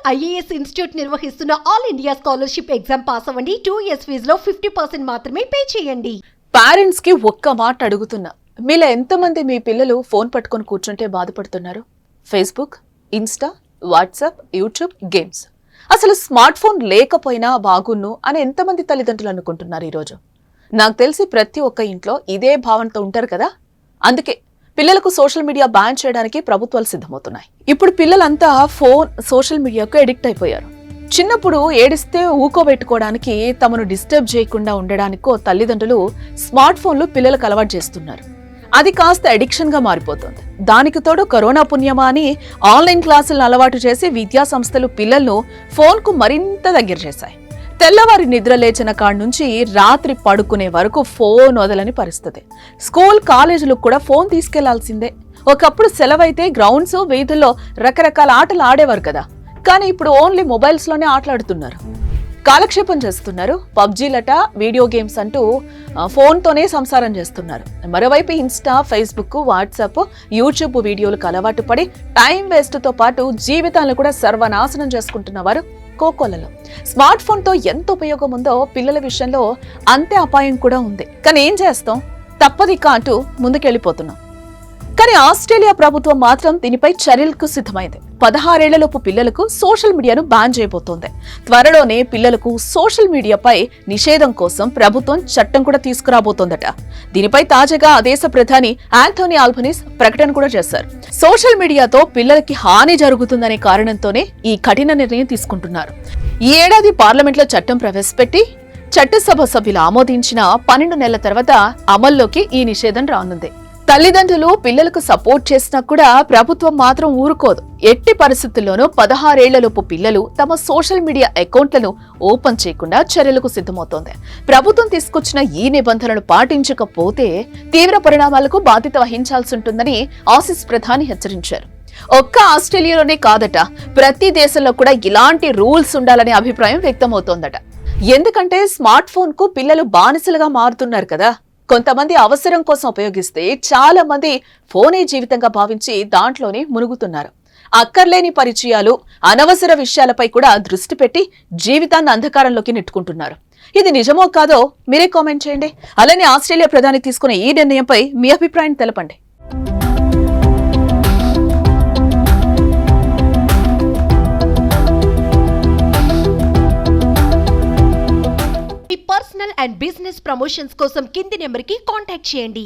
IAS institute నిర్వహిస్తున్న all India scholarship exam pass అవ్వండి. 2 years ఫీజులో 50% మాత్రమే పే చేయండి. పేరెంట్స్ కి ఒక్క మాట అడుగుతున్నా, మీలో ఎంతమంది మీ పిల్లలు ఫోన్ పట్టుకొని కూర్చుంటే బాధపడుతున్నారు? Facebook, Insta, WhatsApp, YouTube, games. అసలు స్మార్ట్ ఫోన్ లేకపోయినా బాగున్ను అని ఎంతమంది తల్లిదండ్రులు అనుకుంటున్నారు ఈరోజు? నాకు తెలిసి ప్రతి ఒక్క ఇంట్లో ఇదే భావనతో ఉంటారు కదా. అందుకే పిల్లలకు సోషల్ మీడియా బ్యాన్ చేయడానికి ప్రభుత్వాలు సిద్ధమవుతున్నాయి. ఇప్పుడు పిల్లలంతా ఫోన్, సోషల్ మీడియాకు అడిక్ట్ అయిపోయారు. చిన్నప్పుడు ఏడిస్తే ఊకోబెట్టుకోవడానికి, తమను డిస్టర్బ్ చేయకుండా ఉండడానికో తల్లిదండ్రులు స్మార్ట్ ఫోన్లు పిల్లలకు అలవాటు చేస్తున్నారు. అది కాస్త అడిక్షన్ గా మారిపోతుంది. దానికి తోడు కరోనా పుణ్యమా అని ఆన్లైన్ క్లాసులను అలవాటు చేసి విద్యా సంస్థలు పిల్లలను ఫోన్కు మరింత దగ్గర చేశాయి. తెల్లవారి నిద్ర లేచిన కాడ నుంచి రాత్రి పడుకునే వరకు ఫోన్ వదలని పరిస్థితి. స్కూల్, కాలేజీలకు కూడా ఫోన్ తీసుకెళ్లాల్సిందే. ఒకప్పుడు సెలవైతే గ్రౌండ్స్, వీధుల్లో రకరకాల ఆటలు ఆడేవారు కదా. కానీ ఇప్పుడు ఓన్లీ మొబైల్స్ లోనే ఆటలాడుతున్నారు, కాలక్షేపం చేస్తున్నారు. పబ్జీలట, వీడియో గేమ్స్ అంటూ ఫోన్తోనే సంసారం చేస్తున్నారు. మరోవైపు ఇన్స్టా, ఫేస్బుక్, వాట్సాప్, యూట్యూబ్ వీడియోలకు అలవాటు పడి టైం వేస్ట్తో పాటు జీవితాలను కూడా సర్వనాశనం చేసుకుంటున్నవారు కోకోలలో. స్మార్ట్ ఫోన్ తో ఎంత ఉపయోగం ఉందో పిల్లల విషయంలో అంతే అపాయం కూడా ఉంది. కానీ ఏం చేస్తాం, తప్పదిక అంటూ ముందుకెళ్లిపోతున్నాం. కానీ ఆస్ట్రేలియా ప్రభుత్వం మాత్రం దీనిపై చర్యలకు సిద్ధమైంది. 16 ఏళ్లలోపు పిల్లలకు సోషల్ మీడియాను బ్యాన్ చేయబోతోంది. త్వరలోనే పిల్లలకు సోషల్ మీడియాపై నిషేధం కోసం ప్రభుత్వం చట్టం కూడా తీసుకురాబోతోందట. దీనిపై తాజాగా ఆ దేశ ప్రధాని ఆంథోనీ ఆల్బనీస్ ప్రకటన కూడా చేశారు. సోషల్ మీడియాతో పిల్లలకి హాని జరుగుతుందనే కారణంతోనే ఈ కఠిన నిర్ణయం తీసుకుంటున్నారు. ఈ ఏడాది పార్లమెంట్లో చట్టం ప్రవేశపెట్టి చట్టసభ సభ్యులు ఆమోదించిన 12 నెలల తర్వాత అమల్లోకి ఈ నిషేధం రానుంది. తల్లిదండ్రులు పిల్లలకు సపోర్ట్ చేసినా కూడా ప్రభుత్వం మాత్రం ఊరుకోదు. ఎట్టి పరిస్థితుల్లోనూ 16 ఏళ్లలోపు పిల్లలు తమ సోషల్ మీడియా అకౌంట్లను ఓపెన్ చేయకుండా చర్యలకు సిద్ధమవుతోంది. ప్రభుత్వం తీసుకొచ్చిన ఈ నిబంధనలు పాటించకపోతే తీవ్ర పరిణామాలకు బాధ్యత వహించాల్సి ఉంటుందని ఆసీస్ ప్రధాని హెచ్చరించారు. ఒక్క ఆస్ట్రేలియాలోనే కాదట, ప్రతి దేశంలో కూడా ఇలాంటి రూల్స్ ఉండాలనే అభిప్రాయం వ్యక్తమవుతోందట. ఎందుకంటే స్మార్ట్ ఫోన్ కు పిల్లలు బానిసలుగా మారుతున్నారు కదా. కొంతమంది అవసరం కోసం ఉపయోగిస్తే చాలా మంది ఫోనే జీవితంగా భావించి దాంట్లోనే మునుగుతున్నారు. అక్కర్లేని పరిచయాలు, అనవసర విషయాలపై కూడా దృష్టి పెట్టి జీవితాన్ని అంధకారంలోకి నెట్టుకుంటున్నారు. ఇది నిజమో కాదో మీరే కామెంట్ చేయండి. అలానే ఆస్ట్రేలియా ప్రధాని తీసుకున్న ఈ నిర్ణయంపై మీ అభిప్రాయం తెలపండి. పర్సనల్ అండ్ బిజినెస్ ప్రమోషన్స్ కోసం కింది నెంబర్కి కాంటాక్ట్ చేయండి.